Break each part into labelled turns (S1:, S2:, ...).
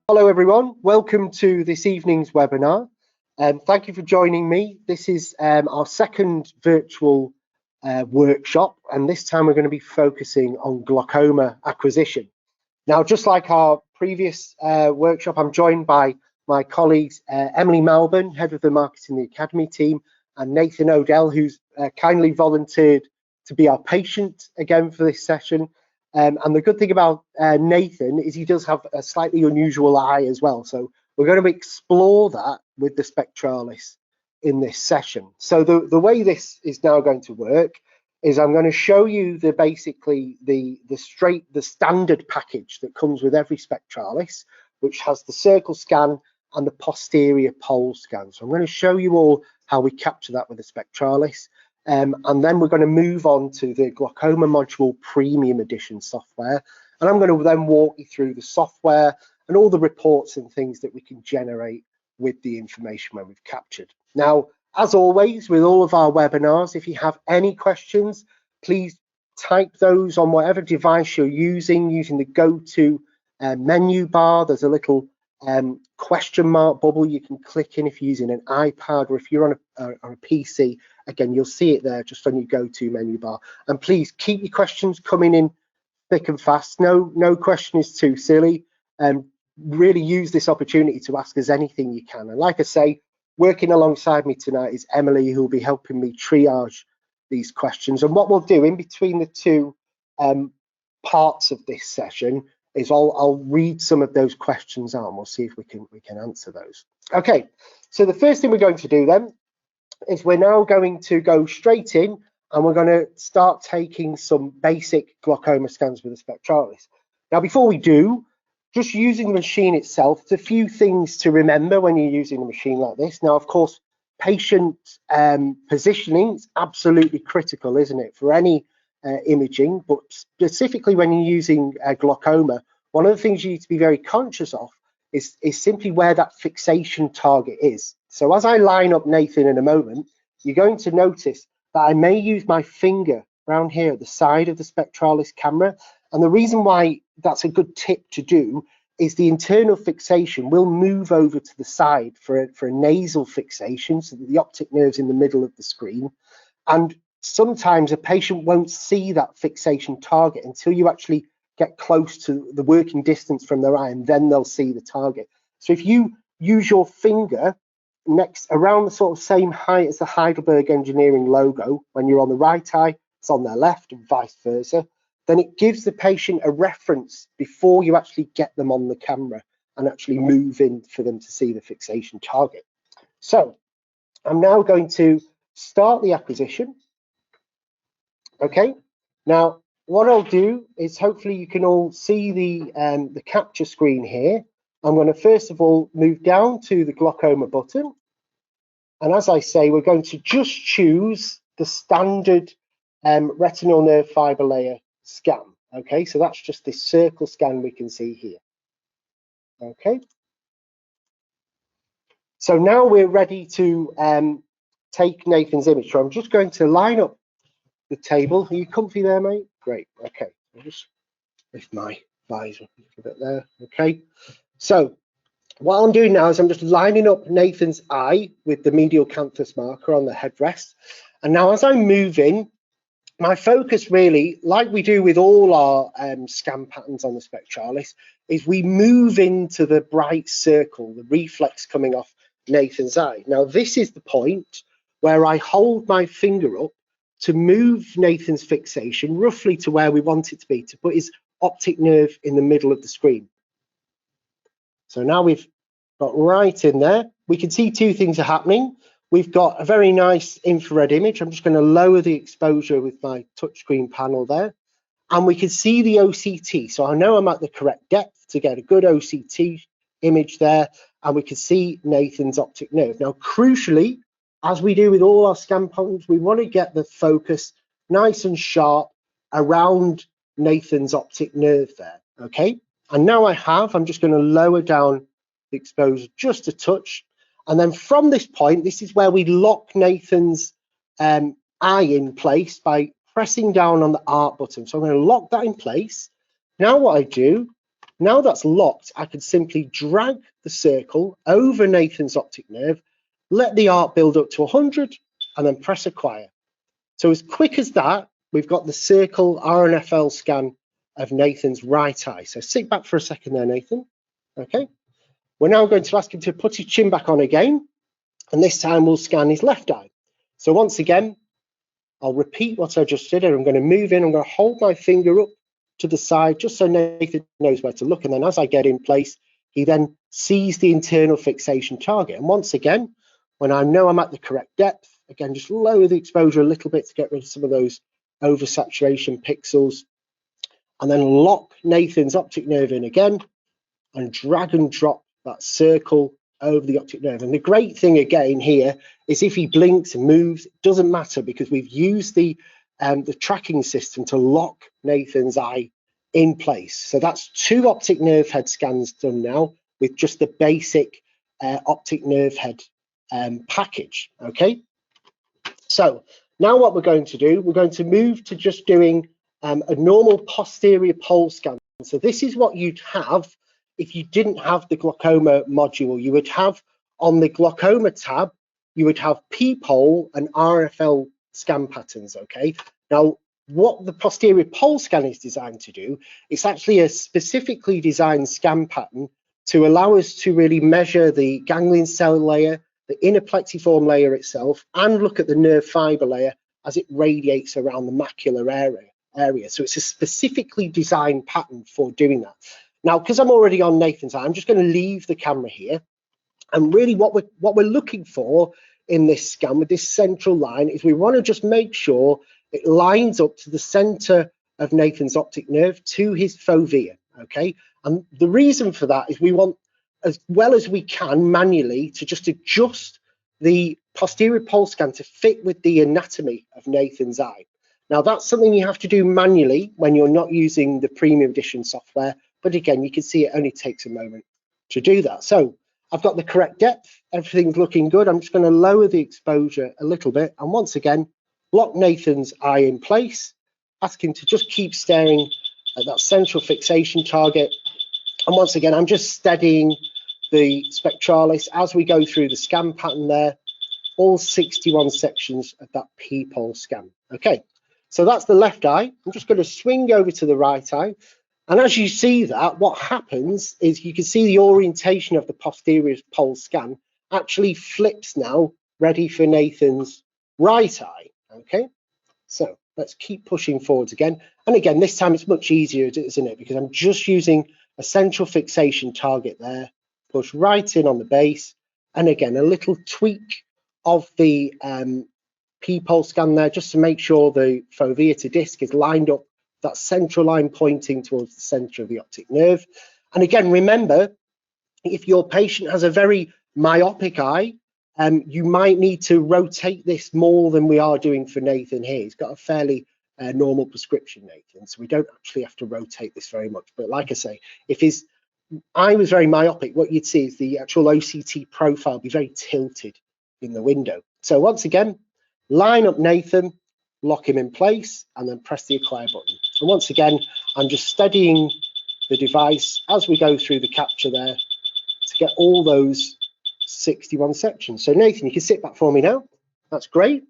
S1: Hello everyone, welcome to this evening's webinar. Thank you for joining me. This is our second virtual workshop, and this time we're going to be focusing on glaucoma acquisition. Now, just like our previous workshop, I'm joined by my colleagues Emily Malburn, head of the Marketing Academy team, and Nathan Odell, who's kindly volunteered to be our patient again for this session. And the good thing about Nathan is he does have a slightly unusual eye as well. So we're going to explore that with the Spectralis in this session. So the way this is now going to work is I'm going to show you basically the standard package that comes with every Spectralis, which has the circle scan and the posterior pole scan. So I'm going to show you all how we capture that with the Spectralis. And then we're going to move on to the Glaucoma Module Premium Edition software. And I'm going to then walk you through the software and all the reports and things that we can generate with the information when we've captured. Now, as always, with all of our webinars, if you have any questions, please type those on whatever device you're using the go-to menu bar. There's a little question mark bubble you can click in if you're using an iPad, or if you're on a PC, again, you'll see it there just on your go-to menu bar. And please keep your questions coming in thick and fast. No question is too silly. Really use this opportunity to ask us anything you can. And like I say, working alongside me tonight is Emily, who will be helping me triage these questions. And what we'll do in between the two parts of this session is I'll read some of those questions out, and we'll see if we can answer those. Okay, so the first thing we're going to do then is we're now going to go straight in, and we're going to start taking some basic glaucoma scans with the Spectralis. Now, before we do, just using the machine itself, there's a few things to remember when you're using a machine like this. Now, of course, patient positioning is absolutely critical, isn't it, for any imaging, but specifically when you're using glaucoma, one of the things you need to be very conscious of is simply where that fixation target is. So as I line up Nathan in a moment, you're going to notice that I may use my finger around here at the side of the Spectralis camera. And the reason why that's a good tip to do is the internal fixation will move over to the side for a nasal fixation, so that the optic nerve's in the middle of the screen. And sometimes a patient won't see that fixation target until you actually get close to the working distance from their eye, and then they'll see the target. So if you use your finger next around the sort of same height as the Heidelberg Engineering logo, when you're on the right eye, it's on their left, and vice versa, then it gives the patient a reference before you actually get them on the camera and actually move in for them to see the fixation target. So I'm now going to start the acquisition. Okay, now what I'll do is, hopefully you can all see the capture screen here. I'm going to first of all move down to the glaucoma button, and as I say, we're going to just choose the standard retinal nerve fiber layer scan. Okay, so that's just this circle scan we can see here. Okay, so now we're ready to take Nathan's image. So I'm just going to line up the table. Are you comfy there, mate? Great. Okay, I'll just lift my visor a little bit there. Okay, so what I'm doing now is I'm just lining up Nathan's eye with the medial canthus marker on the headrest. And now as I move in, my focus really, like we do with all our scan patterns on the Spectralis, is we move into the bright circle, the reflex coming off Nathan's eye. Now, this is the point where I hold my finger up to move Nathan's fixation roughly to where we want it to be, to put his optic nerve in the middle of the screen. So now we've got right in there. We can see two things are happening. We've got a very nice infrared image. I'm just going to lower the exposure with my touchscreen panel there. And we can see the OCT. So I know I'm at the correct depth to get a good OCT image there. And we can see Nathan's optic nerve. Now, crucially, as we do with all our scan patterns, we want to get the focus nice and sharp around Nathan's optic nerve there. Okay. And now I'm just going to lower down the exposure just a touch. And then from this point, this is where we lock Nathan's eye in place by pressing down on the Art button. So I'm going to lock that in place. Now what I do Now that's locked, I could simply drag the circle over Nathan's optic nerve, let the arc build up to 100, and then press acquire. So as quick as that, we've got the circle RNFL scan of Nathan's right eye. So sit back for a second there, Nathan. Okay. We're now going to ask him to put his chin back on again, and this time we'll scan his left eye. So once again, I'll repeat what I just did, and I'm going to move in. I'm going to hold my finger up to the side just so Nathan knows where to look. And then as I get in place, he then sees the internal fixation target. And once again, when I know I'm at the correct depth, again, just lower the exposure a little bit to get rid of some of those oversaturation pixels. And then lock Nathan's optic nerve in again and drag and drop that circle over the optic nerve. And the great thing again here is if he blinks and moves, it doesn't matter because we've used the tracking system to lock Nathan's eye in place. So that's 2 optic nerve head scans done now with just the basic optic nerve head package. Okay, so now what we're going to do, we're going to move to just doing a normal posterior pole scan. So this is what you'd have if you didn't have the glaucoma module. You would have on the glaucoma tab, you would have P-pole and RFL scan patterns. Okay, now what the posterior pole scan is designed to do, it's actually a specifically designed scan pattern to allow us to really measure the ganglion cell layer, the inner plexiform layer itself, and look at the nerve fiber layer as it radiates around the macular area. So it's a specifically designed pattern for doing that. Now, because I'm already on Nathan's eye, I'm just going to leave the camera here. And really what we're looking for in this scan with this central line is we want to just make sure it lines up to the center of Nathan's optic nerve to his fovea. Okay, and the reason for that is we want, as well as we can manually, to just adjust the posterior pole scan to fit with the anatomy of Nathan's eye. Now that's something you have to do manually when you're not using the Premium Edition software, but again, you can see it only takes a moment to do that. So I've got the correct depth, everything's looking good. I'm just going to lower the exposure a little bit, and once again, lock Nathan's eye in place, ask him to just keep staring at that central fixation target. And once again, I'm just steadying the Spectralis as we go through the scan pattern there, all 61 sections of that P-pole scan. Okay, so that's the left eye. I'm just going to swing over to the right eye. And as you see that, what happens is you can see the orientation of the posterior pole scan actually flips now, ready for Nathan's right eye. Okay, so let's keep pushing forwards again. And again, this time it's much easier, isn't it? Because I'm just using a central fixation target there, push right in on the base. And again, a little tweak of the P-pole scan there, just to make sure the fovea to disc is lined up, that central line pointing towards the center of the optic nerve. And again, remember, if your patient has a very myopic eye, you might need to rotate this more than we are doing for Nathan here. He's got a fairly normal prescription, Nathan, so we don't actually have to rotate this very much. But like I say, if his eye was very myopic, what you'd see is the actual OCT profile be very tilted in the window. So once again, line up Nathan, lock him in place, and then press the acquire button. And once again, I'm just steadying the device as we go through the capture there to get all those 61 sections. So Nathan, you can sit back for me now. That's great.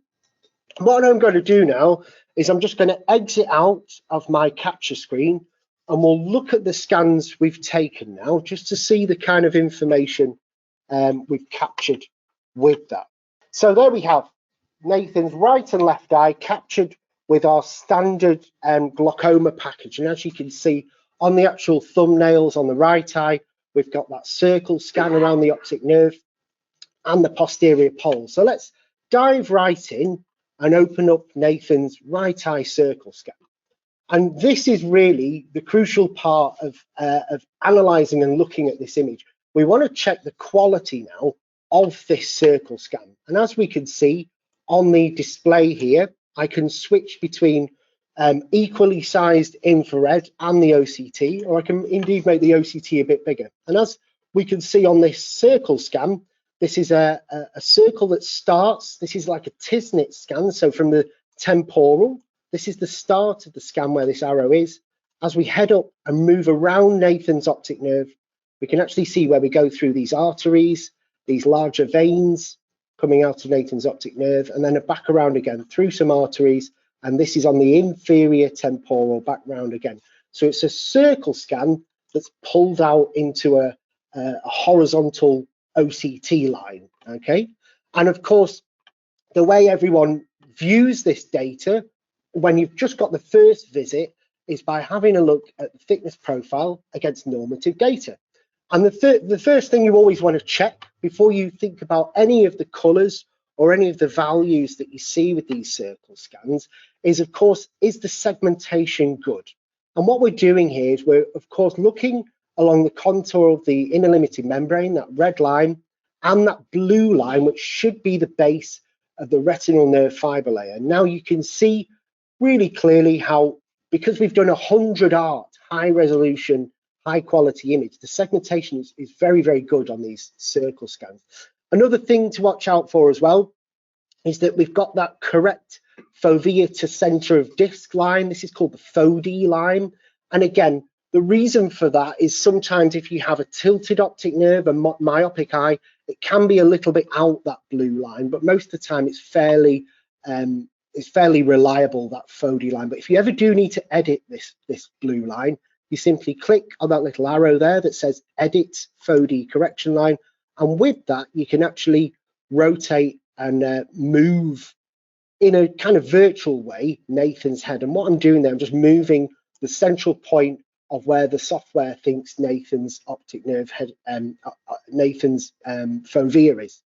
S1: What I'm going to do now is I'm just going to exit out of my capture screen, and we'll look at the scans we've taken now just to see the kind of information we've captured with that. So there we have Nathan's right and left eye captured with our standard glaucoma package. And as you can see on the actual thumbnails on the right eye, we've got that circle scan around the optic nerve and the posterior pole. So let's dive right in and open up Nathan's right eye circle scan. And this is really the crucial part of analysing and looking at this image. We want to check the quality now of this circle scan. And as we can see on the display here, I can switch between equally sized infrared and the OCT, or I can indeed make the OCT a bit bigger. And as we can see on this circle scan, this is a circle that starts, this is like a Tisnit scan, so from the temporal, this is the start of the scan where this arrow is, as we head up and move around Nathan's optic nerve, we can actually see where we go through these arteries, these larger veins coming out of Nathan's optic nerve, and then back around again through some arteries. And this is on the inferior temporal background again. So it's a circle scan that's pulled out into a horizontal OCT line, okay? And of course, the way everyone views this data when you've just got the first visit is by having a look at the thickness profile against normative data. And the first thing you always want to check before you think about any of the colors or any of the values that you see with these circle scans is, of course, is the segmentation good? And what we're doing here is we're, of course, looking along the contour of the inner limiting membrane, that red line, and that blue line, which should be the base of the retinal nerve fiber layer. Now you can see really clearly how, because we've done 100 art, high resolution, high quality image, the segmentation is very, very good on these circle scans. Another thing to watch out for as well is that we've got that correct fovea to center of disc line. This is called the FODE line. And again, the reason for that is sometimes if you have a tilted optic nerve, a myopic eye, it can be a little bit out that blue line, but most of the time it's fairly reliable, that FODE line. But if you ever do need to edit this blue line, you simply click on that little arrow there that says edit FODE correction line. And with that, you can actually rotate and move in a kind of virtual way Nathan's head. And what I'm doing there, I'm just moving the central point of where the software thinks Nathan's optic nerve head, Nathan's fovea is.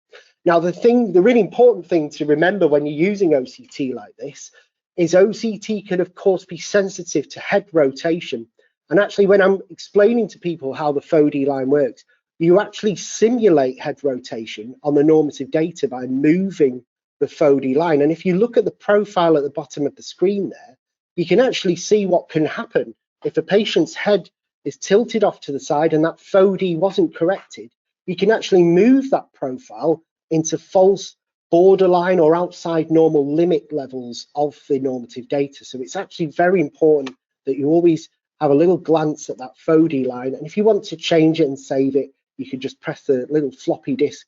S1: Now, the really important thing to remember when you're using OCT like this is OCT can, of course, be sensitive to head rotation. And actually, when I'm explaining to people how the FODE line works, you actually simulate head rotation on the normative data by moving the FODE line. And if you look at the profile at the bottom of the screen there, you can actually see what can happen if a patient's head is tilted off to the side and that FODE wasn't corrected. You can actually move that profile into false borderline or outside normal limit levels of the normative data. So it's actually very important that you always have a little glance at that FODE line. And if you want to change it and save it, you can just press the little floppy disk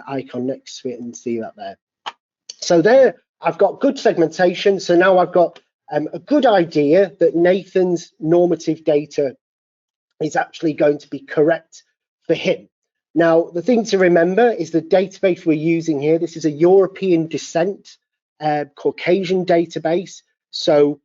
S1: icon next to it and see that there. So there, I've got good segmentation. So now I've got a good idea that Nathan's normative data is actually going to be correct for him. Now, the thing to remember is the database we're using here. This is a European descent, Caucasian database. So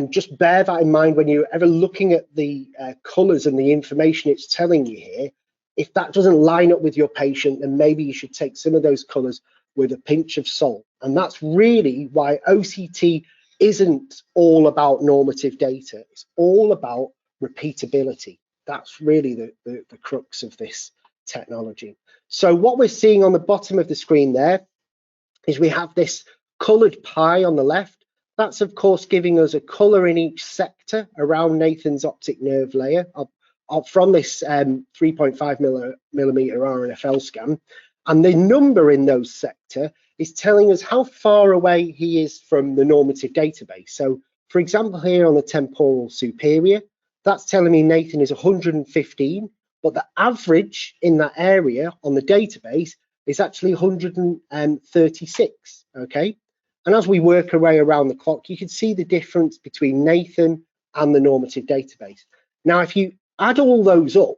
S1: just bear that in mind when you're ever looking at the colors and the information it's telling you here. If that doesn't line up with your patient, then maybe you should take some of those colors with a pinch of salt. And that's really why OCT isn't all about normative data. It's all about repeatability. That's really the crux of this technology. So what we're seeing on the bottom of the screen there is we have this colored pie on the left. That's, of course, giving us a color in each sector around Nathan's optic nerve layer from this 3.5 millimeter RNFL scan. And the number in those sector is telling us how far away he is from the normative database. So, for example, here on the temporal superior, that's telling me Nathan is 115, but the average in that area on the database is actually 136, okay? And as we work our way around the clock, you can see the difference between Nathan and the normative database. Now, if you add all those up,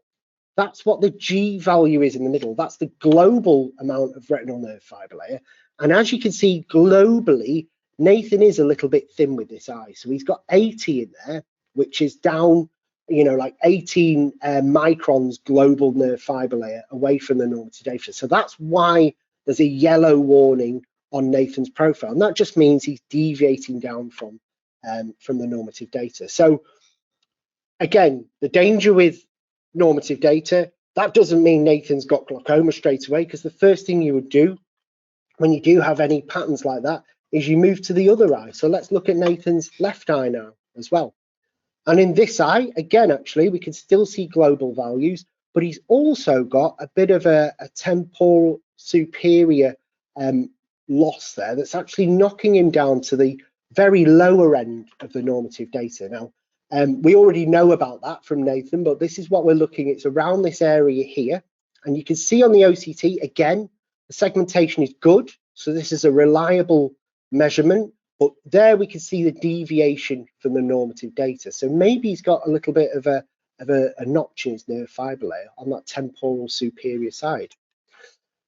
S1: that's what the G value is in the middle. That's the global amount of retinal nerve fiber layer. And as you can see globally, Nathan is a little bit thin with this eye. So he's got 80 in there, which is down, you know, like 18 microns global nerve fiber layer away from the normative data. So that's why there's a yellow warning on Nathan's profile. And that just means he's deviating down from the normative data. So again, the danger with normative data, that doesn't mean Nathan's got glaucoma straight away, because the first thing you would do when you do have any patterns like that is you move to the other eye. So let's look at Nathan's left eye now as well. And in this eye, again, actually, we can still see global values, but he's also got a bit of a temporal superior loss there that's actually knocking him down to the very lower end of the normative data. Now, We already know about that from Nathan, but this is what we're looking at. It's around this area here. And you can see on the OCT, again, the segmentation is good. So this is a reliable measurement, but there we can see the deviation from the normative data. So maybe he's got a little bit of a notch in his nerve fiber layer on that temporal superior side.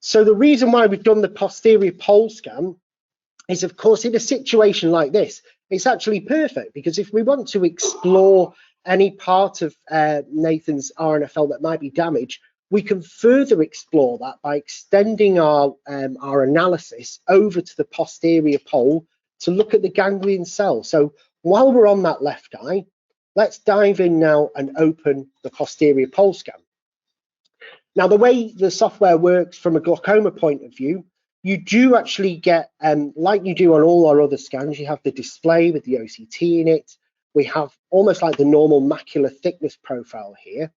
S1: So the reason why we've done the posterior pole scan is, of course, in a situation like this, it's actually perfect, because if we want to explore any part of Nathan's RNFL that might be damaged, we can further explore that by extending our analysis over to the posterior pole to look at the ganglion cell. So while we're on that left eye, let's dive in now and open the posterior pole scan. Now, the way the software works from a glaucoma point of view, you do actually get, like you do on all our other scans, you have the display with the OCT in it. We have almost like the normal macular thickness profile here.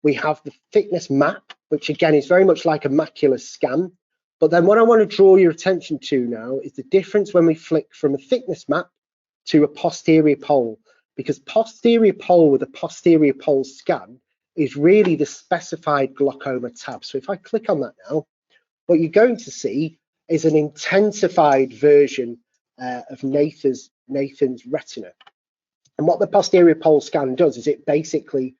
S1: We have the thickness map, which again is very much like a macular scan. But then what I want to draw your attention to now is the difference when we flick from a thickness map to a posterior pole, because posterior pole with a posterior pole scan is really the specified glaucoma tab. So if I click on that now, what you're going to see is an intensified version of Nathan's retina. And what the posterior pole scan does is it basically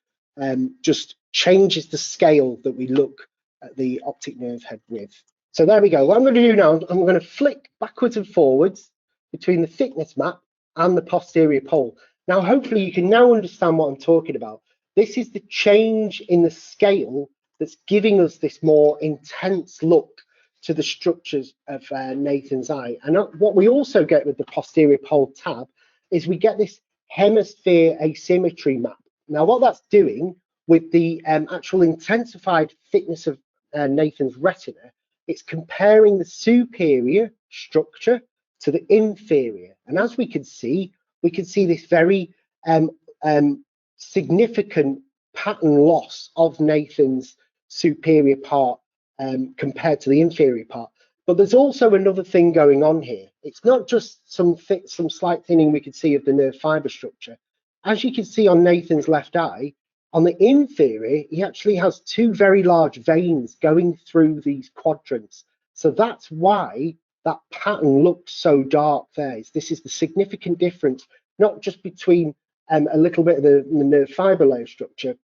S1: just changes the scale that we look at the optic nerve head with. So there we go. What I'm going to do now, I'm going to flick backwards and forwards between the thickness map and the posterior pole. Now, hopefully you can now understand what I'm talking about. This is the change in the scale that's giving us this more intense look to the structures of Nathan's eye. And what we also get with the posterior pole tab is we get this hemisphere asymmetry map. Now, what that's doing with the actual intensified thickness of Nathan's retina, it's comparing the superior structure to the inferior. And as we can see this very significant pattern loss of Nathan's superior part compared to the inferior part. But there's also another thing going on here. It's not just some slight thinning we could see of the nerve fiber structure. As you can see on Nathan's left eye, on the inferior, he actually has two very large veins going through these quadrants. So that's why that pattern looks so dark there. This is the significant difference, not just between a little bit of the nerve fiber layer structure,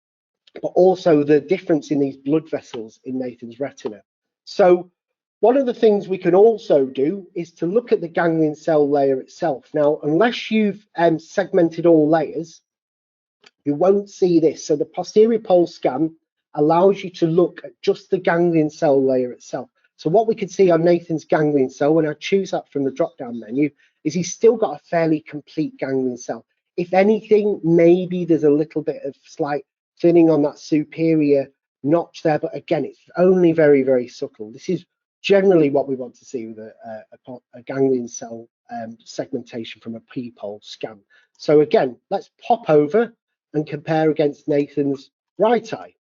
S1: but also the difference in these blood vessels in Nathan's retina. So one of the things we can also do is to look at the ganglion cell layer itself. Now, unless you've segmented all layers, you won't see this. So the posterior pole scan allows you to look at just the ganglion cell layer itself. So what we can see on Nathan's ganglion cell, when I choose that from the drop-down menu, is he's still got a fairly complete ganglion cell. If anything, maybe there's a little bit of slight thinning on that superior notch there, but again, it's only very, very subtle. This is generally what we want to see with a ganglion cell segmentation from a P-pole scan. So again, let's pop over and compare against Nathan's right eye.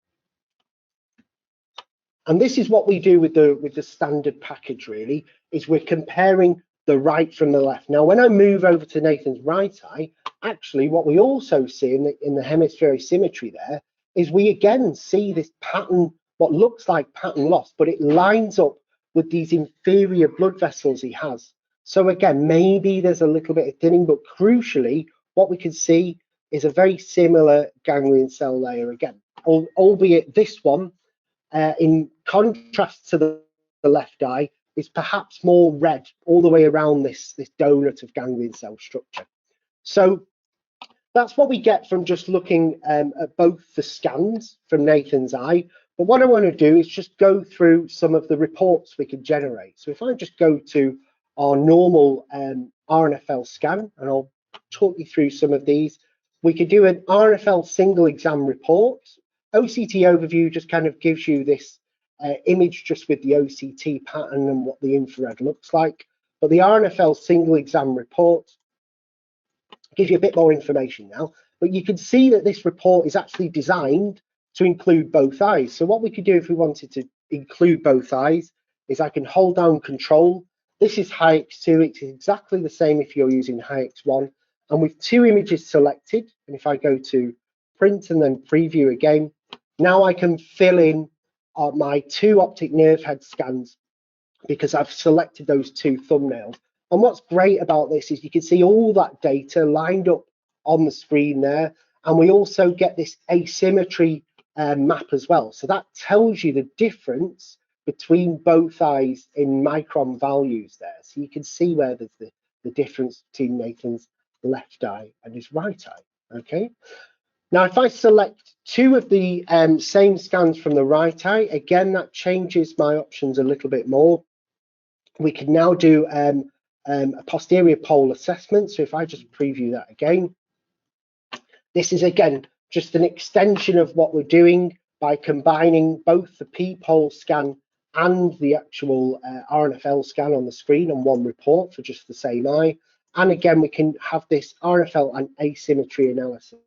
S1: And this is what we do with the standard package, really, is we're comparing the right from the left. Now, when I move over to Nathan's right eye, actually what we also see in the hemispheric symmetry there is we again see this pattern, what looks like pattern loss, but it lines up with these inferior blood vessels he has. So again, maybe there's a little bit of thinning, but crucially, what we can see is a very similar ganglion cell layer again, albeit this one, in contrast to the left eye, is perhaps more red all the way around this donut of ganglion cell structure. So that's what we get from just looking at both the scans from Nathan's eye. But what I want to do is just go through some of the reports we can generate. So if I just go to our normal RNFL scan, and I'll talk you through some of these, we could do an RNFL single exam report. OCT overview just kind of gives you this image just with the OCT pattern and what the infrared looks like. But the RNFL single exam report gives you a bit more information now. But you can see that this report is actually designed to include both eyes. So what we could do if we wanted to include both eyes is I can hold down control. This is HEYEX 2. It's exactly the same if you're using HEYEX 1. And with 2 images selected, and if I go to print and then preview again, now I can fill in my 2 optic nerve head scans because I've selected those 2 thumbnails. And what's great about this is you can see all that data lined up on the screen there. And we also get this asymmetry map as well. So that tells you the difference between both eyes in micron values there. So you can see where there's the difference between Nathan's left eye and his right eye. Okay. Now, if I select 2 of the same scans from the right eye, again, that changes my options a little bit more. We can now do a posterior pole assessment. So if I just preview that again, this is again just an extension of what we're doing by combining both the P-pole scan and the actual RNFL scan on the screen on one report for just the same eye. And again, we can have this RNFL and asymmetry analysis.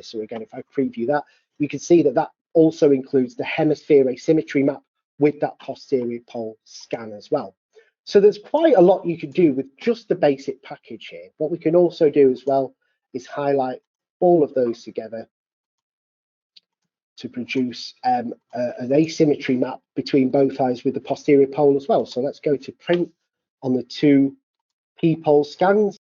S1: So again, if I preview that, you can see that that also includes the hemisphere asymmetry map with that posterior pole scan as well. So there's quite a lot you can do with just the basic package here. What we can also do as well is highlight all of those together to produce an asymmetry map between both eyes with the posterior pole as well. So let's go to print on the 2 P-pole scans.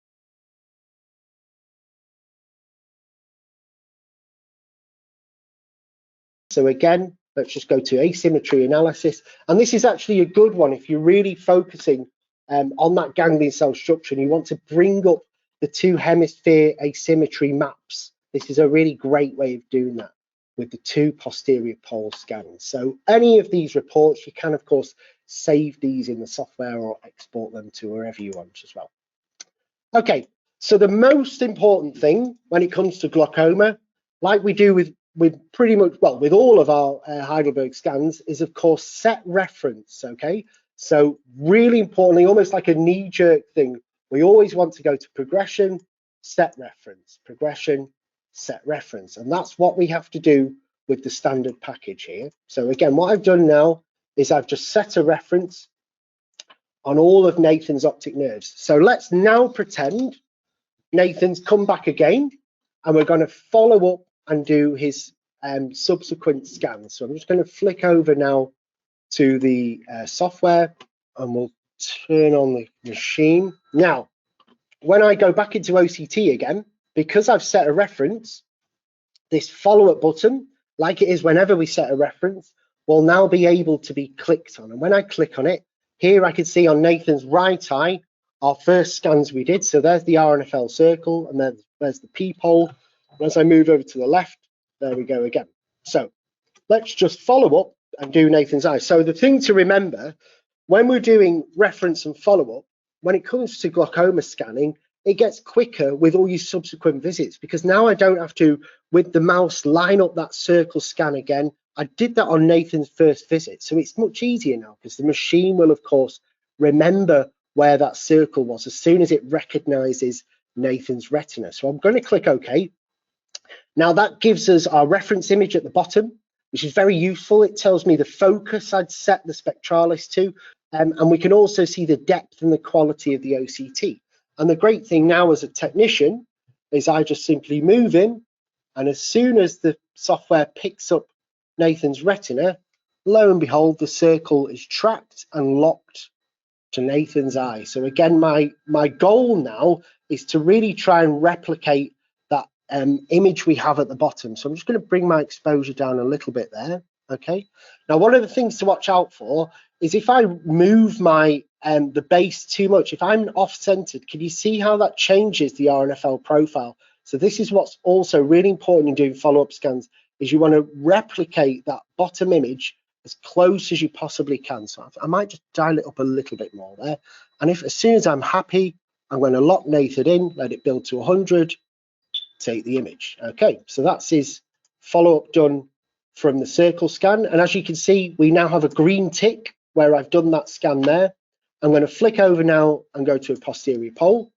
S1: So again, let's just go to asymmetry analysis. And this is actually a good one if you're really focusing on that ganglion cell structure and you want to bring up the 2 hemisphere asymmetry maps. This is a really great way of doing that with the 2 posterior pole scans. So any of these reports, you can of course save these in the software or export them to wherever you want as well. Okay, so the most important thing when it comes to glaucoma, like we do with pretty much, well, with all of our Heidelberg scans, is of course set reference. Okay, so really importantly, almost like a knee-jerk thing, we always want to go to progression, set reference, progression, set reference, and that's what we have to do with the standard package here. So again, what I've done now is I've just set a reference on all of Nathan's optic nerves. So let's now pretend Nathan's come back again, and we're going to follow up and do his subsequent scans. So I'm just going to flick over now to the software, and we'll turn on the machine. Now, when I go back into OCT again, because I've set a reference, this follow-up button, like it is whenever we set a reference, will now be able to be clicked on. And when I click on it, here I can see on Nathan's right eye, our first scans we did. So there's the RNFL circle, and then there's the P-pole. And as I move over to the left, there we go again. So let's just follow up and do Nathan's eye. So the thing to remember, when we're doing reference and follow-up, when it comes to glaucoma scanning, it gets quicker with all your subsequent visits, because now I don't have to, with the mouse, line up that circle scan again. I did that on Nathan's first visit, so it's much easier now because the machine will, of course, remember where that circle was as soon as it recognizes Nathan's retina. So I'm going to click OK. Now that gives us our reference image at the bottom, which is very useful. It tells me the focus I'd set the Spectralis to, and we can also see the depth and the quality of the OCT. And the great thing now as a technician is I just simply move in, and as soon as the software picks up Nathan's retina, lo and behold, the circle is tracked and locked to Nathan's eye. So again, my goal now is to really try and replicate that image we have at the bottom. So I'm just going to bring my exposure down a little bit there. Okay. Now, one of the things to watch out for is if I move my the base too much, if I'm off-centered, can you see how that changes the RNFL profile? So this is what's also really important in doing follow-up scans, is you want to replicate that bottom image as close as you possibly can. So I might just dial it up a little bit more there. And if as soon as I'm happy, I'm going to lock Nathan in, let it build to 100, take the image. Okay, so that's his follow-up done from the circle scan. And as you can see, we now have a green tick where I've done that scan there. I'm going to flick over now and go to a posterior pole.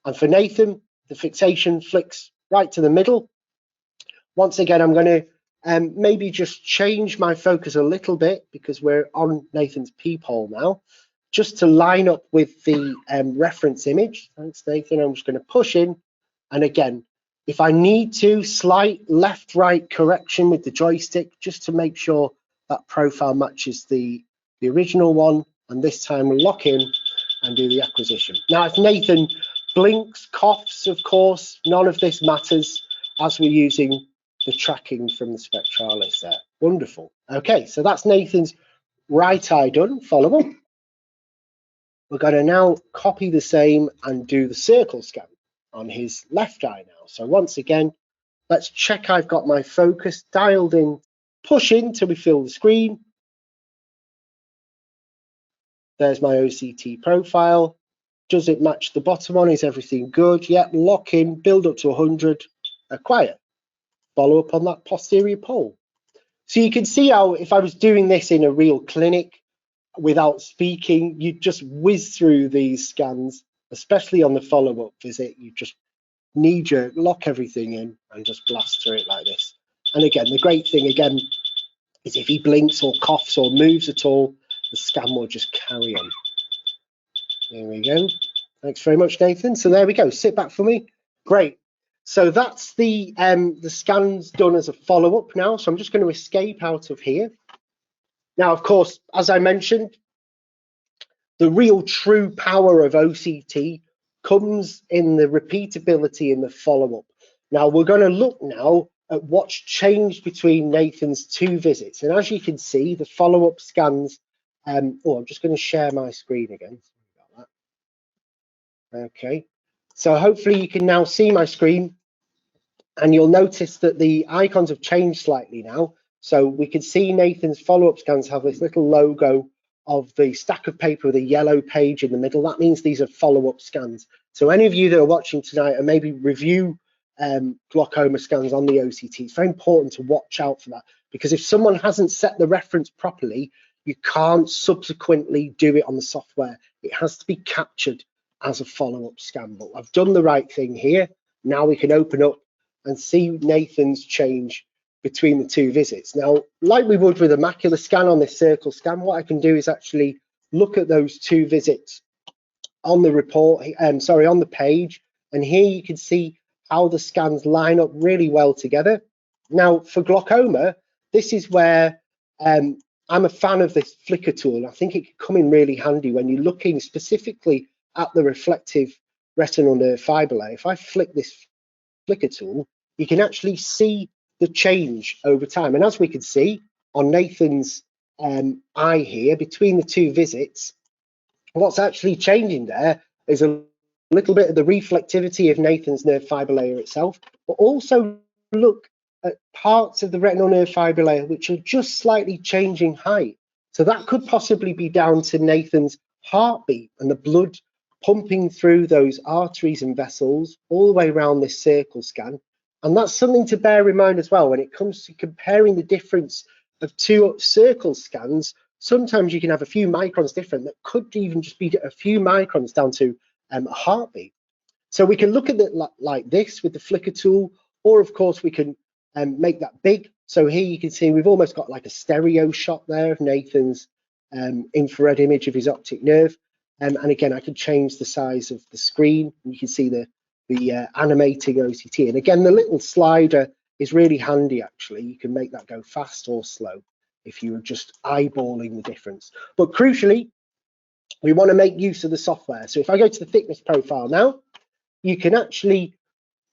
S1: And for Nathan, the fixation flicks right to the middle. Once again, I'm going to maybe just change my focus a little bit because we're on Nathan's P-pole now, just to line up with the reference image. Thanks, Nathan. I'm just going to push in And again, if I need to, slight left-right correction with the joystick just to make sure that profile matches the original one. And this time we'll lock in and do the acquisition. Now, if Nathan blinks, coughs, of course, none of this matters as we're using the tracking from the Spectralis there. Wonderful. Okay, so that's Nathan's right eye done. Follow up. We're going to now copy the same and do the circle scan on his left eye now. So once again, let's check I've got my focus dialed in, push in till we fill the screen. There's my OCT profile. Does it match the bottom one? Is everything good? Yep, lock in, build up to 100, acquire. Follow up on that posterior pole. So you can see how if I was doing this in a real clinic without speaking, you'd just whiz through these scans, especially on the follow-up visit. You just knee-jerk, lock everything in and just blast through it like this. And again, the great thing again is if he blinks or coughs or moves at all, the scan will just carry on. There we go. Thanks very much, Nathan. So there we go. Sit back for me. Great. So that's the scans done as a follow-up now. So I'm just going to escape out of here. Now, of course, as I mentioned, the real true power of OCT comes in the repeatability in the follow-up. Now, we're going to look now at what's changed between Nathan's two visits. And as you can see, the follow-up scans, I'm just going to share my screen again. Okay, so hopefully you can now see my screen and you'll notice that the icons have changed slightly now. So we can see Nathan's follow-up scans have this little logo of the stack of paper with a yellow page in the middle. That means these are follow-up scans. So any of you that are watching tonight and maybe review glaucoma scans on the OCT, it's very important to watch out for that, because if someone hasn't set the reference properly, you can't subsequently do it on the software. It has to be captured as a follow-up scan. But I've done the right thing here. Now we can open up and see Nathan's change between the two visits. Now, like we would with a macular scan on this circle scan, what I can do is actually look at those two visits on the report, on the page, and here you can see how the scans line up really well together. Now, for glaucoma, this is where I'm a fan of this flicker tool. I think it can come in really handy when you're looking specifically at the reflective retinal nerve fiber layer. If I flick this flicker tool, you can actually see the change over time. And as we can see on Nathan's eye here, between the two visits, what's actually changing there is a little bit of the reflectivity of Nathan's nerve fiber layer itself, but also look at parts of the retinal nerve fiber layer which are just slightly changing height. So that could possibly be down to Nathan's heartbeat and the blood pumping through those arteries and vessels all the way around this circle scan. And that's something to bear in mind as well when it comes to comparing the difference of two circle scans. Sometimes you can have a few microns different that could even just be a few microns down to a heartbeat. So we can look at it like this with the flicker tool, or of course we can make that big. So here you can see we've almost got like a stereo shot there of Nathan's infrared image of his optic nerve. And again, I can change the size of the screen. And you can see the animating OCT. And again, the little slider is really handy, actually. You can make that go fast or slow if you were just eyeballing the difference. But crucially, we want to make use of the software. So if I go to the thickness profile now, you can actually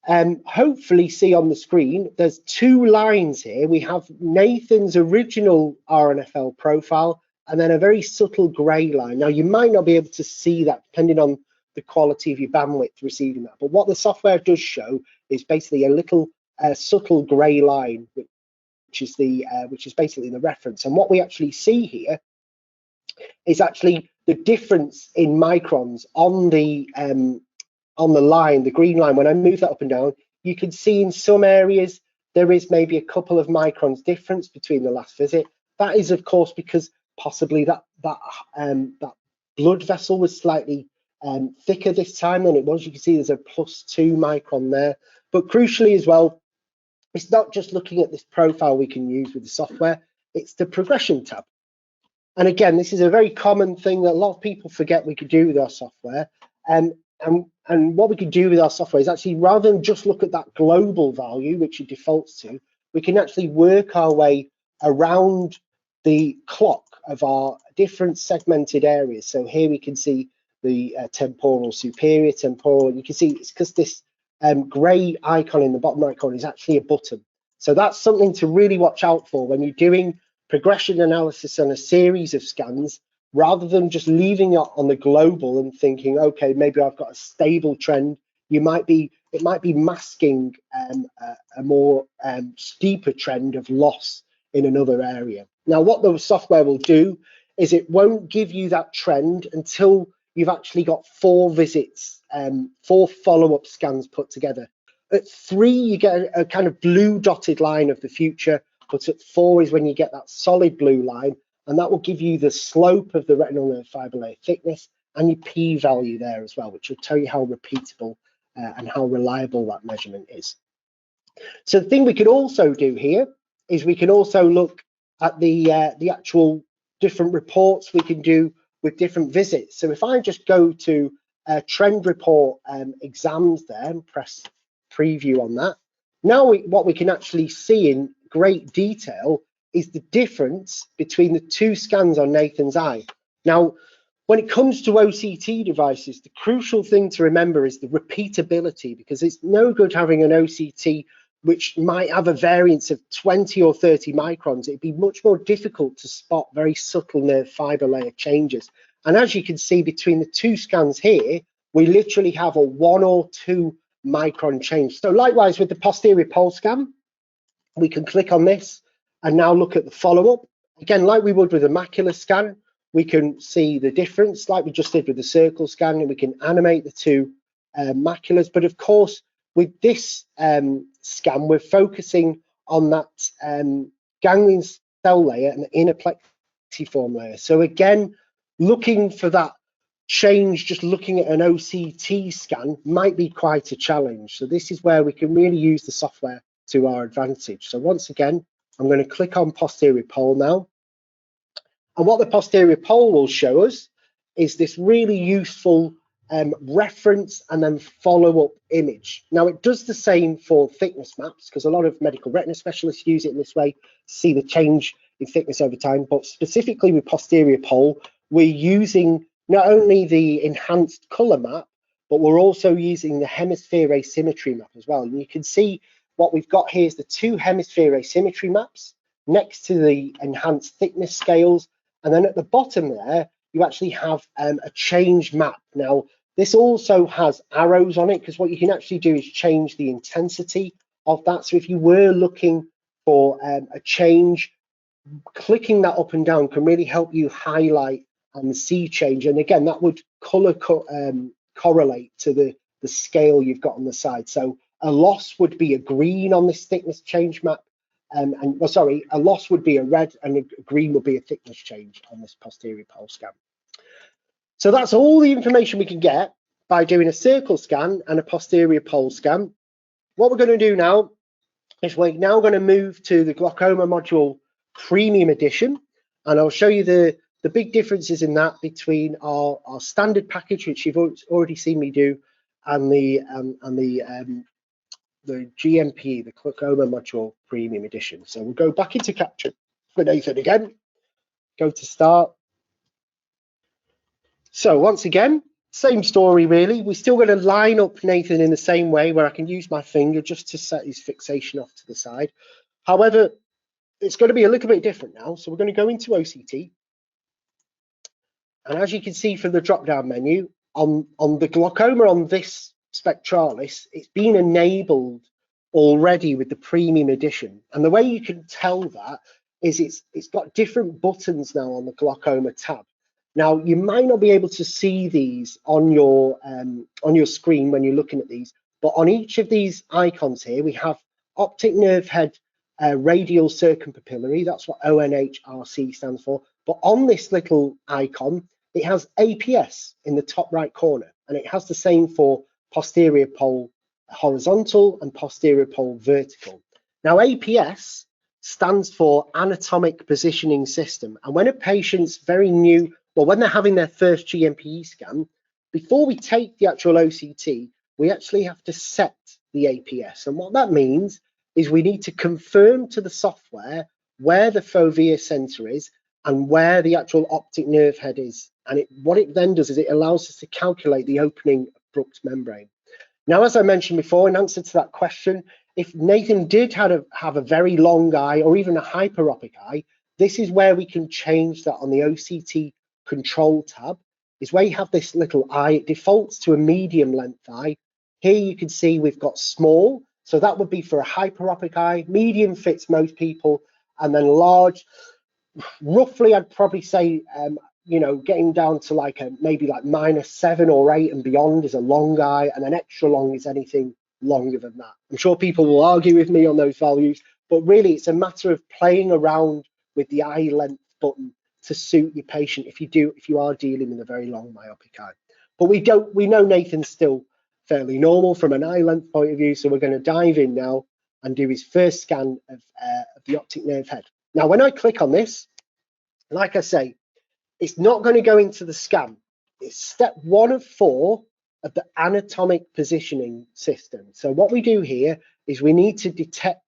S1: hopefully see on the screen, there's two lines here. We have Nathan's original RNFL profile and then a very subtle grey line. Now, you might not be able to see that depending on the quality of your bandwidth receiving that. But what the software does show is basically a little subtle grey line, which is basically the reference. And what we actually see here is actually the difference in microns on the line, the green line. When I move that up and down, you can see in some areas there is maybe a couple of microns difference between the last visit. That is, of course, because possibly that blood vessel was slightly thicker this time than it was. You can see there's a +2 micron there. But crucially as well, it's not just looking at this profile we can use with the software, it's the progression tab. And again, this is a very common thing that a lot of people forget we could do with our software. And And what we can do with our software is actually, rather than just look at that global value, which it defaults to, we can actually work our way around the clock of our different segmented areas. So here we can see the temporal superior, temporal. You can see it's because this grey icon in the bottom right corner is actually a button. So that's something to really watch out for when you're doing progression analysis on a series of scans, rather than just leaving it on the global and thinking, okay, maybe I've got a stable trend. It might be masking a more steeper trend of loss in another area. Now, what the software will do is it won't give you that trend until you've actually got 4 visits, 4 follow-up scans put together. At 3, you get a kind of blue dotted line of the future, but at 4 is when you get that solid blue line, and that will give you the slope of the retinal nerve fiber layer thickness and your p-value there as well, which will tell you how repeatable and how reliable that measurement is. So the thing we could also do here is we can also look at the actual different reports we can do with different visits. So if I just go to trend report exams there and press preview on that, now what we can actually see in great detail is the difference between the 2 scans on Nathan's eye. Now, when it comes to OCT devices, the crucial thing to remember is the repeatability, because it's no good having an OCT which might have a variance of 20 or 30 microns. It'd be much more difficult to spot very subtle nerve fiber layer changes. And as you can see between the 2 scans here, we literally have a 1 or 2 micron change. So likewise with the posterior pole scan, we can click on this and now look at the follow-up. Again, like we would with a macular scan, we can see the difference like we just did with the circle scan, and we can animate the 2 maculars. But of course, with this scan, we're focusing on that ganglion cell layer and the inner plexiform layer. So again, looking for that change, just looking at an OCT scan might be quite a challenge. So this is where we can really use the software to our advantage. So once again, I'm going to click on posterior pole now. And what the posterior pole will show us is this really useful reference and then follow-up image. Now, it does the same for thickness maps, because a lot of medical retina specialists use it in this way to see the change in thickness over time. But specifically with posterior pole, we're using not only the enhanced color map, but we're also using the hemisphere asymmetry map as well. And you can see what we've got here is the 2 hemisphere asymmetry maps next to the enhanced thickness scales. And then at the bottom there, you actually have a change map. Now, this also has arrows on it, because what you can actually do is change the intensity of that. So if you were looking for a change, clicking that up and down can really help you highlight and see change. And again, that would color correlate to the scale you've got on the side. So a loss would be a green on this thickness change map. A loss would be a red, and a green would be a thickness change on this posterior pole scan. So that's all the information we can get by doing a circle scan and a posterior pole scan. What we're going to do now is we're now going to move to the Glaucoma Module Premium Edition, and I'll show you the big differences in that between our standard package, which you've already seen me do, and the GMP, the Glaucoma Module Premium Edition. So we'll go back into capture for Nathan again, go to start. So once again, same story really. We're still going to line up Nathan in the same way, where I can use my finger just to set his fixation off to the side. However, it's going to be a little bit different now. So we're going to go into OCT. And as you can see from the drop-down menu, on the glaucoma on this Spectralis, it's been enabled already with the Premium Edition. And the way you can tell that is it's got different buttons now on the glaucoma tab. Now, you might not be able to see these on your screen when you're looking at these, but on each of these icons here, we have optic nerve head radial circumpapillary. That's what ONHRC stands for. But on this little icon, it has APS in the top right corner, and it has the same for posterior pole horizontal and posterior pole vertical. Now, APS stands for anatomic positioning system, and when a patient's very new, well, when they're having their first GMP scan, before we take the actual OCT, we actually have to set the APS. And what that means is we need to confirm to the software where the fovea center is and where the actual optic nerve head is. And what it then does is it allows us to calculate the opening of Bruch's membrane. Now, as I mentioned before, in answer to that question, if Nathan did have a very long eye or even a hyperopic eye, this is where we can change that on the OCT control tab. Is where you have this little eye. It defaults to a medium length eye. Here you can see we've got small, so that would be for a hyperopic eye. Medium fits most people, and then large. Roughly, I'd probably say, you know, getting down to like maybe like -7 or 8 and beyond is a long eye, and an extra long is anything longer than that. I'm sure people will argue with me on those values, but really it's a matter of playing around with the eye length button to suit your patient if you are dealing with a very long myopic eye. But we know Nathan's still fairly normal from an eye length point of view, so we're going to dive in now and do his first scan of the optic nerve head. Now, when I click on this, like I say, it's not going to go into the scan. It's step 1 of 4 of the anatomic positioning system. So what we do here is we need to detect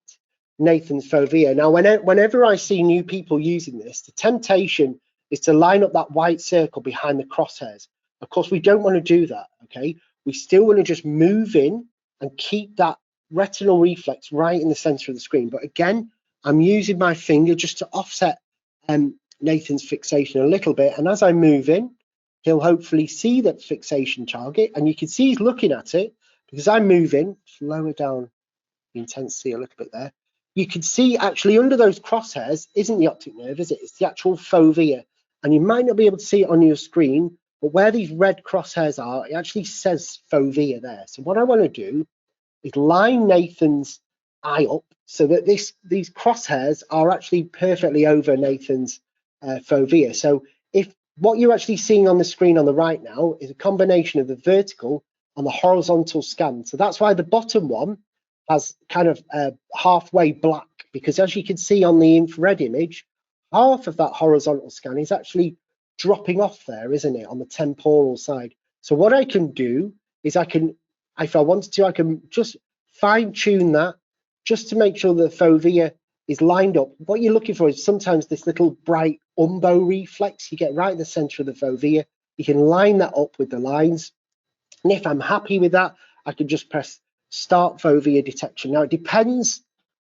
S1: Nathan's fovea. Now, whenever I see new people using this, the temptation is to line up that white circle behind the crosshairs. Of course, we don't want to do that, okay? We still want to just move in and keep that retinal reflex right in the center of the screen. But again, I'm using my finger just to offset Nathan's fixation a little bit. And as I move in, he'll hopefully see that fixation target. And you can see he's looking at it because I move in, lower down the intensity a little bit there. You can see actually under those crosshairs isn't the optic nerve, is it? It's the actual fovea. And you might not be able to see it on your screen, but where these red crosshairs are, it actually says fovea there. So what I want to do is line Nathan's eye up so that these crosshairs are actually perfectly over Nathan's fovea. So if what you're actually seeing on the screen on the right now is a combination of the vertical and the horizontal scan. So that's why the bottom one has kind of halfway black, because as you can see on the infrared image, half of that horizontal scan is actually dropping off there, isn't it, on the temporal side. So what I can do is if I wanted to, I can just fine tune that just to make sure the fovea is lined up. What you're looking for is sometimes this little bright umbo reflex you get right in the center of the fovea. You can line that up with the lines. And if I'm happy with that, I can just press Start Fovea Detection. Now, it depends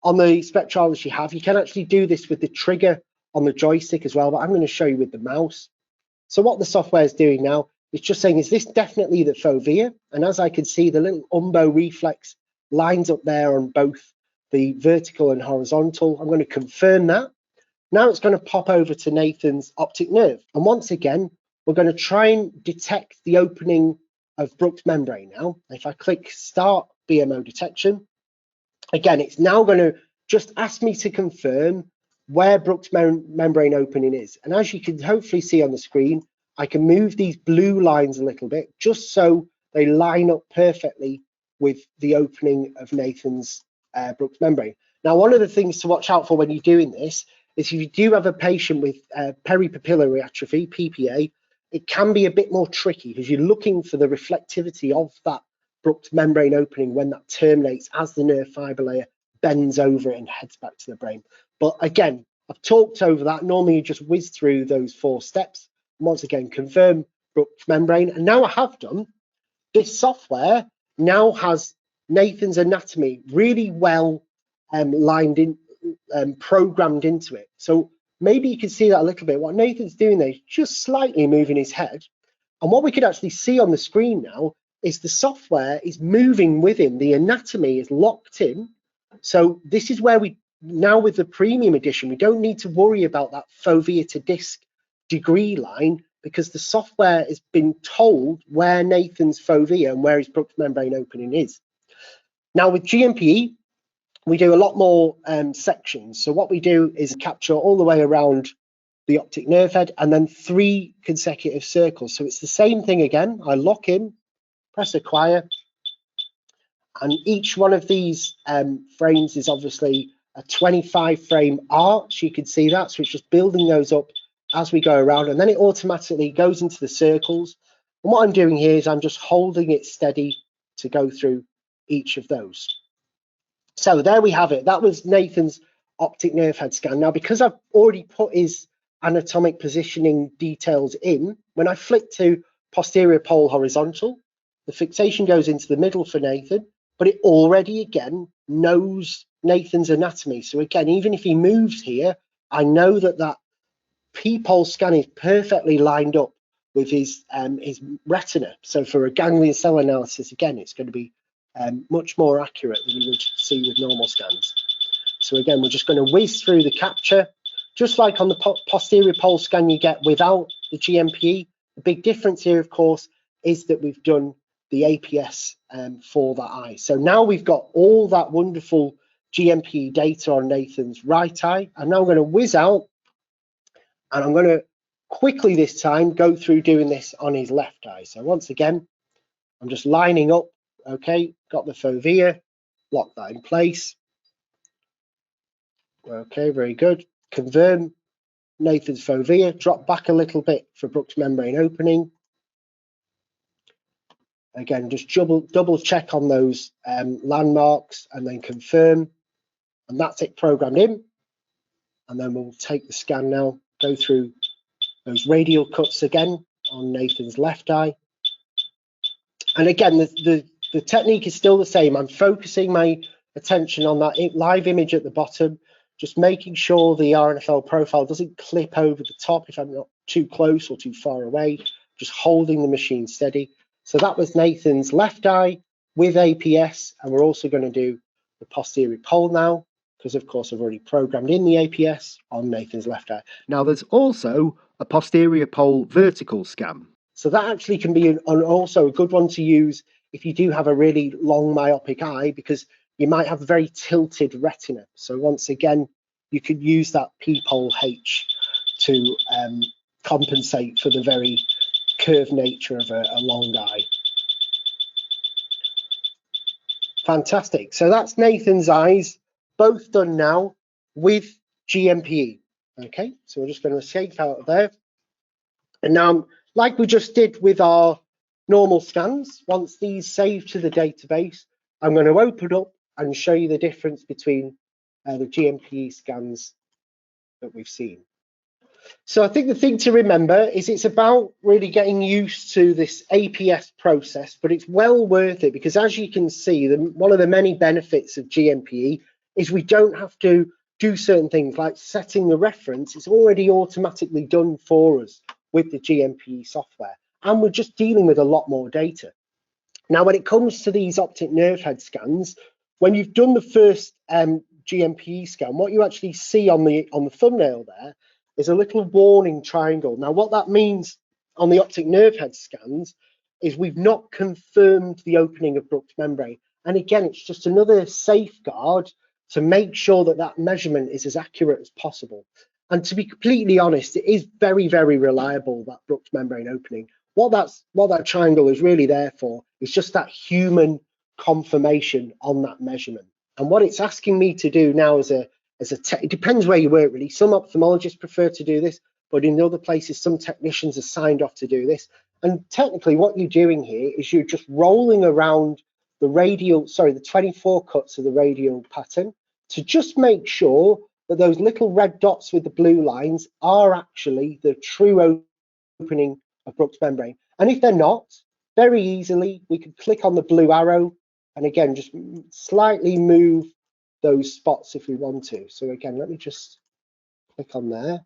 S1: on the Spectralis you have. You can actually do this with the trigger on the joystick as well, but I'm going to show you with the mouse. So what the software is doing now, it's just saying, is this definitely the fovea? And as I can see, the little umbo reflex lines up there on both the vertical and horizontal. I'm going to confirm that. Now it's going to pop over to Nathan's optic nerve. And once again, we're going to try and detect the opening of Bruch's membrane now. If I click Start BMO Detection, again, it's now going to just ask me to confirm where Bruch's membrane opening is. And as you can hopefully see on the screen, I can move these blue lines a little bit just so they line up perfectly with the opening of Nathan's Bruch's membrane. Now, one of the things to watch out for when you're doing this is if you do have a patient with peripapillary atrophy, PPA, it can be a bit more tricky because you're looking for the reflectivity of that Bruch's membrane opening when that terminates as the nerve fiber layer bends over it and heads back to the brain. But again, I've talked over that. Normally you just whiz through those 4 steps. Once again, confirm Bruch's membrane. And now I have done, this software now has Nathan's anatomy really well lined in, programmed into it. So maybe you can see that a little bit. What Nathan's doing there is just slightly moving his head. And what we could actually see on the screen now is the software is moving with him. The anatomy is locked in. So this is where we, now with the premium edition, we don't need to worry about that fovea to disc degree line because the software has been told where Nathan's fovea and where his Bruch's membrane opening is. Now with GMP, we do a lot more sections. So what we do is capture all the way around the optic nerve head and then 3 consecutive circles. So it's the same thing again. I lock in, press acquire, and each one of these frames is obviously a 25 frame arch. You can see that. So it's just building those up as we go around, and then it automatically goes into the circles. And what I'm doing here is I'm just holding it steady to go through each of those. So there we have it. That was Nathan's optic nerve head scan. Now, because I've already put his anatomic positioning details in, when I flick to posterior pole horizontal, the fixation goes into the middle for Nathan, but it already, again, knows Nathan's anatomy. So again, even if he moves here, I know that that P-pole scan is perfectly lined up with his retina. So for a ganglion cell analysis, again, it's going to be much more accurate than you would see with normal scans. So again, we're just going to whiz through the capture, just like on the posterior pole scan you get without the GMP. The big difference here, of course, is that we've done the APS for that eye. So now we've got all that wonderful GMP data on Nathan's right eye. I'm now going to whiz out, and I'm going to quickly this time go through doing this on his left eye. So once again, I'm just lining up. Okay, got the fovea, lock that in place. Okay, very good. Confirm Nathan's fovea, drop back a little bit for Bruch's membrane opening. Again, just double check on those landmarks and then confirm. And that's it programmed in. And then we'll take the scan now, go through those radial cuts again on Nathan's left eye. And again, the technique is still the same. I'm focusing my attention on that live image at the bottom, just making sure the RNFL profile doesn't clip over the top if I'm not too close or too far away, just holding the machine steady. So that was Nathan's left eye with APS, and we're also going to do the posterior pole now, because of course I've already programmed in the APS on Nathan's left eye.
S2: Now there's also a posterior pole vertical scan.
S1: So that actually can be also a good one to use if you do have a really long myopic eye, because you might have a very tilted retina. So once again, you could use that P-pole H to compensate for the very curved nature of a long eye. Fantastic. So that's Nathan's eyes, both done now with GMP. Okay, so we're just going to escape out of there. And now, like we just did with our normal scans, once these save to the database, I'm going to open up and show you the difference between the GMP scans that we've seen. So I think the thing to remember is it's about really getting used to this APS process, but it's well worth it, because as you can see, one of the many benefits of GMP is we don't have to do certain things like setting the reference. It's already automatically done for us with the GMP software, and we're just dealing with a lot more data. Now, when it comes to these optic nerve head scans, when you've done the first GMP scan, what you actually see on the thumbnail there is a little warning triangle. Now, what that means on the optic nerve head scans is we've not confirmed the opening of Bruch's membrane. And again, it's just another safeguard to make sure that that measurement is as accurate as possible. And to be completely honest, it is very, very reliable, that Bruch's membrane opening. What that triangle is really there for is just that human confirmation on that measurement. And what it's asking me to do now it depends where you work really. Some ophthalmologists prefer to do this, but in other places, some technicians are signed off to do this. And technically what you're doing here is you're just rolling around the 24 cuts of the radial pattern to just make sure that those little red dots with the blue lines are actually the true opening of Bruch's membrane. And if they're not, very easily, we could click on the blue arrow and again, just slightly move those spots if we want to. So again, let me just click on there.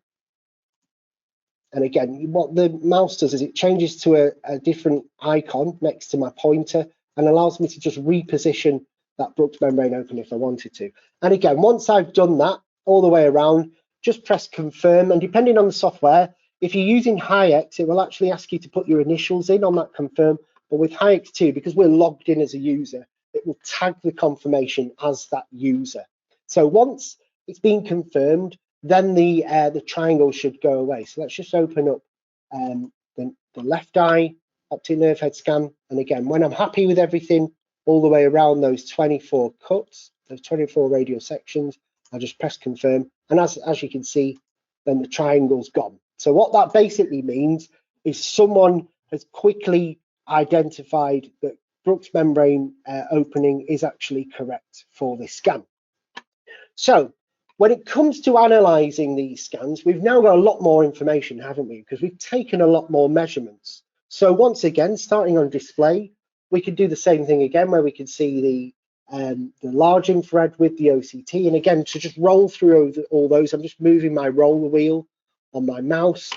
S1: And again, what the mouse does is it changes to a different icon next to my pointer and allows me to just reposition that Bruch's membrane open if I wanted to. And again, once I've done that all the way around, just press confirm. And depending on the software, if you're using HEYEX, it will actually ask you to put your initials in on that confirm. But with HEYEX 2, because we're logged in as a user, it will tag the confirmation as that user. So once it's been confirmed, then the triangle should go away. So let's just open up the left eye optic nerve head scan. And again, when I'm happy with everything all the way around those 24 cuts, those 24 radial sections, I'll just press confirm. And as you can see, then the triangle's gone. So what that basically means is someone has quickly identified that Bruch's membrane opening is actually correct for this scan. So when it comes to analysing these scans, we've now got a lot more information, haven't we? Because we've taken a lot more measurements. So once again, starting on display, we can do the same thing again, where we can see the large infrared with the OCT. And again, to just roll through all those, I'm just moving my roller wheel on my mouse.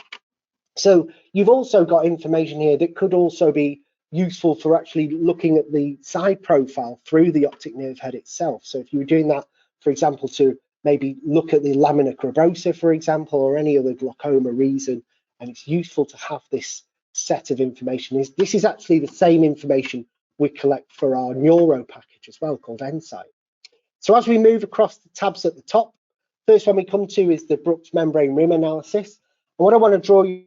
S1: So you've also got information here that could also be useful for actually looking at the side profile through the optic nerve head itself. So if you were doing that, for example, to maybe look at the lamina cribrosa, for example, or any other glaucoma reason, and it's useful to have this set of information. This is actually the same information we collect for our neuro package as well, called EnSight. So as we move across the tabs at the top, first one we come to is the Bruch's membrane rim analysis. And what I want to draw your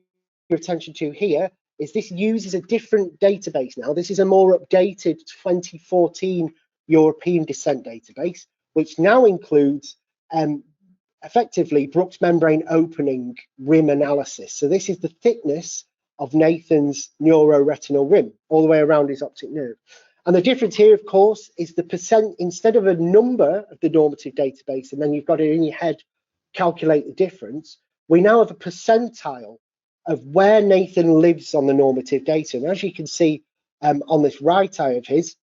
S1: attention to here is this uses a different database now. This is a more updated 2014 European descent database, which now includes effectively Bruch's membrane opening rim analysis. So this is the thickness of Nathan's neuroretinal rim all the way around his optic nerve. And the difference here, of course, is the percent, instead of a number of the normative database, and then you've got it in your head, calculate the difference, we now have a percentile of where Nathan lives on the normative data. And as you can see on this right eye of his,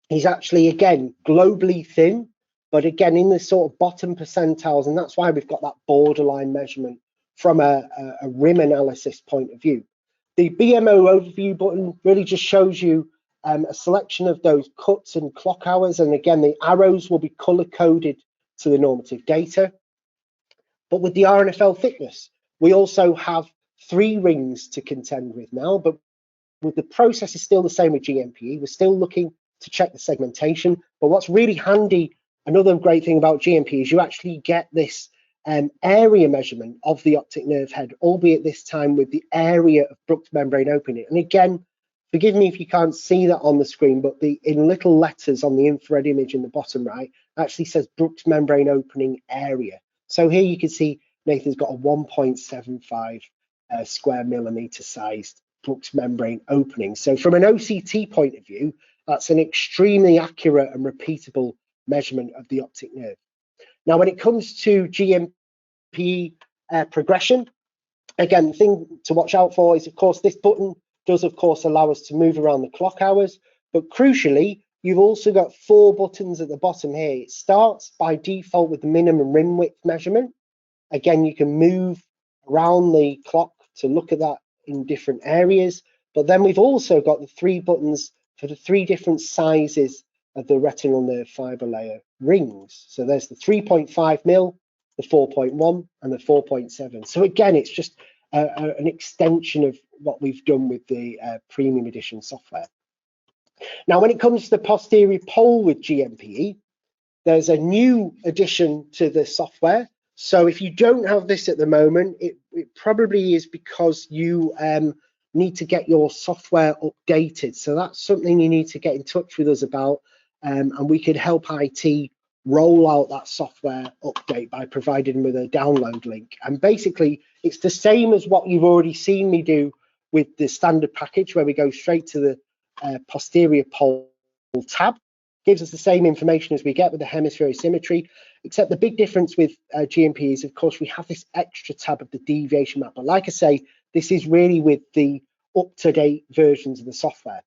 S1: he's actually, again, globally thin, but again, in the sort of bottom percentiles, and that's why we've got that borderline measurement from a rim analysis point of view. The BMO overview button really just shows you a selection of those cuts and clock hours, and again, the arrows will be color-coded to the normative data. But with the RNFL thickness, we also have 3 rings to contend with now, but with the process is still the same with GMP. We're still looking to check the segmentation, but what's really handy, another great thing about GMP, is you actually get this area measurement of the optic nerve head, albeit this time with the area of Bruch's membrane opening. And again, forgive me if you can't see that on the screen, but in little letters on the infrared image in the bottom right, actually says Bruch's membrane opening area. So here you can see Nathan's got a 1.75 square millimeter sized Bruch's membrane opening. So from an OCT point of view, that's an extremely accurate and repeatable measurement of the optic nerve. Now, when it comes to GMP progression, again, the thing to watch out for is, of course, this button does, of course, allow us to move around the clock hours, but crucially, you've also got 4 buttons at the bottom here. It starts by default with the minimum rim width measurement. Again, you can move around the clock to look at that in different areas, but then we've also got the 3 buttons for the 3 different sizes of the retinal nerve fiber layer rings. So there's the 3.5 mil, the 4.1 and the 4.7. So again, it's just an extension of what we've done with the Premium Edition software. Now, when it comes to the posterior pole with GMPE, there's a new addition to the software. So if you don't have this at the moment, it probably is because you need to get your software updated. So that's something you need to get in touch with us about, and we could help IT roll out that software update by providing them with a download link. And basically, it's the same as what you've already seen me do with the standard package, where we go straight to the posterior pole tab. Gives us the same information as we get with the hemispheric symmetry, except the big difference with GMP is, of course, we have this extra tab of the deviation map. But like I say, this is really with the up-to-date versions of the software.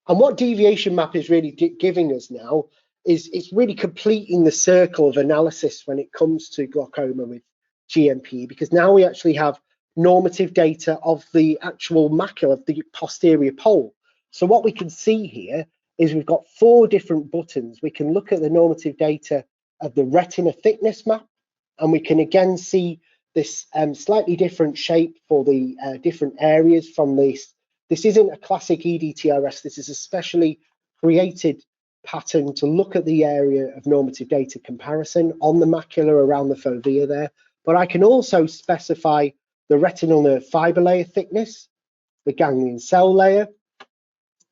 S1: And what deviation map is really giving us now is it's really completing the circle of analysis when it comes to glaucoma with GMP, because now we actually have normative data of the actual macula of the posterior pole. So what we can see here is we've got 4 different buttons. We can look at the normative data of the retina thickness map, and we can again see this slightly different shape for the different areas from this. This isn't a classic EDTRS. This is a specially created pattern to look at the area of normative data comparison on the macula around the fovea there. But I can also specify the retinal nerve fiber layer thickness, the ganglion cell layer,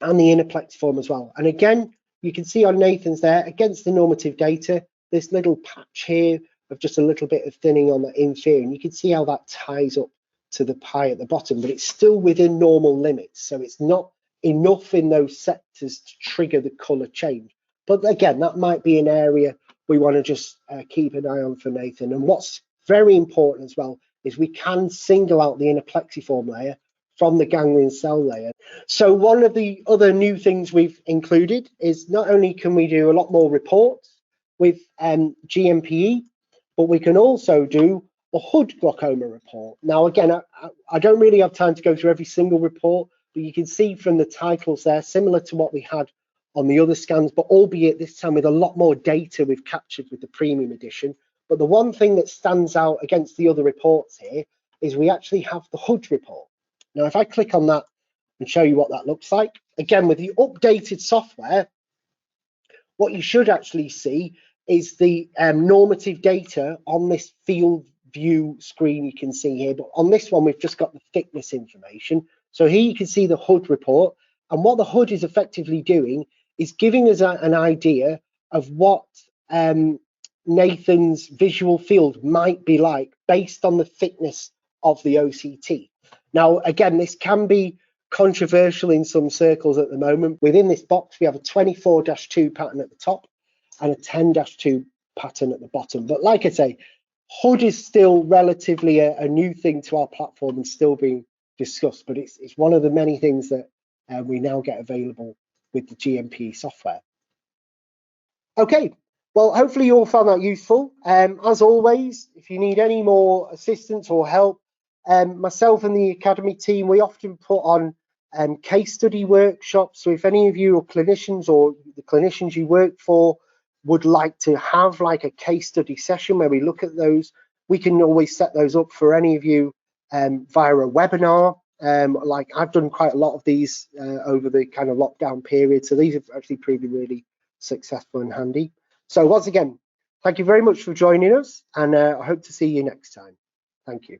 S1: and the inner plexiform as well. And again, you can see on Nathan's there, against the normative data, this little patch here of just a little bit of thinning on the inferior, and you can see how that ties up to the pi at the bottom, but it's still within normal limits. So it's not enough in those sectors to trigger the color change. But again, that might be an area we want to just keep an eye on for Nathan. And what's very important as well is we can single out the inner plexiform layer from the ganglion cell layer. So one of the other new things we've included is not only can we do a lot more reports with GMPE, but we can also do a hood glaucoma report. Now, again, I don't really have time to go through every single report, but you can see from the titles there, similar to what we had on the other scans, but albeit this time with a lot more data we've captured with the premium edition. But the one thing that stands out against the other reports here is we actually have the hood report. Now, if I click on that and show you what that looks like, again, with the updated software, what you should actually see is the normative data on this field view screen you can see here. But on this one, we've just got the thickness information. So here you can see the hood report. And what the hood is effectively doing is giving us an idea of what Nathan's visual field might be like based on the thickness of the OCT. Now, again, this can be controversial in some circles at the moment. Within this box, we have a 24-2 pattern at the top and a 10-2 pattern at the bottom. But like I say, hood is still relatively a new thing to our platform and still being discussed, but it's one of the many things that we now get available with the GMP software. Okay, well, hopefully you all found that useful. As always, if you need any more assistance or help, myself and the Academy team, we often put on case study workshops. So if any of you are clinicians or the clinicians you work for would like to have like a case study session where we look at those, we can always set those up for any of you via a webinar. Like I've done quite a lot of these over the kind of lockdown period. So these have actually proven really successful and handy. So once again, thank you very much for joining us, and I hope to see you next time. Thank you.